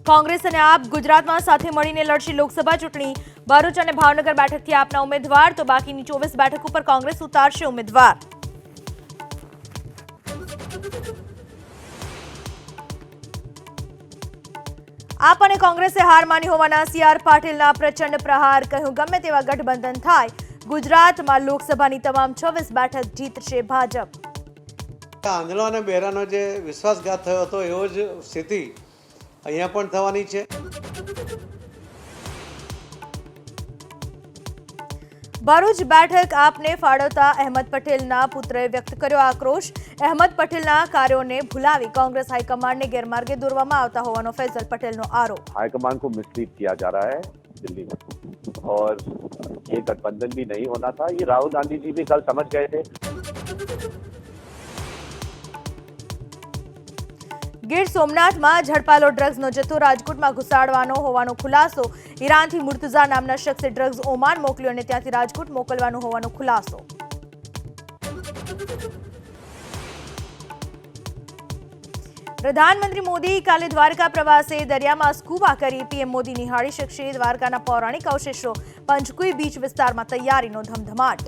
કોંગ્રેસ અને આપ ગુજરાતમાં સાથે મળીને લડશે લોકસભા ચૂંટણી. ભરૂચ અને ભાવનગર બેઠકથી આપના ઉમેદવાર તો બાકીની 24 બેઠક ઉપર કોંગ્રેસ ઉતારશે ઉમેદવાર. આપ અને કોંગ્રેસે હાર માની હોવાના સી.આર. પાટીલના પ્રચંડ પ્રહાર. કહ્યું ગમે તેવા ગઠબંધન થાય, ગુજરાતમાં લોકસભાની તમામ 26 બેઠક જીતશે ભાજપ. આંધળો અને બહેરાનો જે વિશ્વાસઘાત થયો હતો એવો જ સ્થિતિ અહીંયા પણ થવાની છે. ભરૂચ બેઠક આપને ફાળવતા અહેમદ પટેલના પુત્રએ વ્યક્ત કર્યો આક્રોશ. અહેમદ પટેલના કાર્યોને ભૂલાવી कांग्रेस हाईकमांड ने गैरमार्गे दौरवामा आवता होवानो फैजल पटेलनो आरोप. हाईकमांड को मिसलीड किया जा रहा है दिल्ली में और ये गठबंधन भी नहीं होना था. ये राहुल गांधी जी भी कल समझ गए थे. ગીર સોમનાથમાં ઝડપાલો ડ્રગ્સનો જથ્થો રાજકોટમાં ઘુસાડવાનો હોવાનો ખુલાસો. ઈરાનથી મુર્તુઝા નામના શખ્સે ડ્રગ્સ ઓમાન મોકલ્યો અને ત્યાંથી રાજકોટ મોકલવાનો હોવાનો ખુલાસો. પ્રધાનમંત્રી મોદી કાલે દ્વારકા પ્રવાસે દરિયામાં સ્કૂબા કરી પીએમ મોદી નિહાળી શકશે દ્વારકાના પૌરાણિક અવશેષો. પંચકુઈ બીચ વિસ્તારમાં તૈયારીનો ધમધમાટ.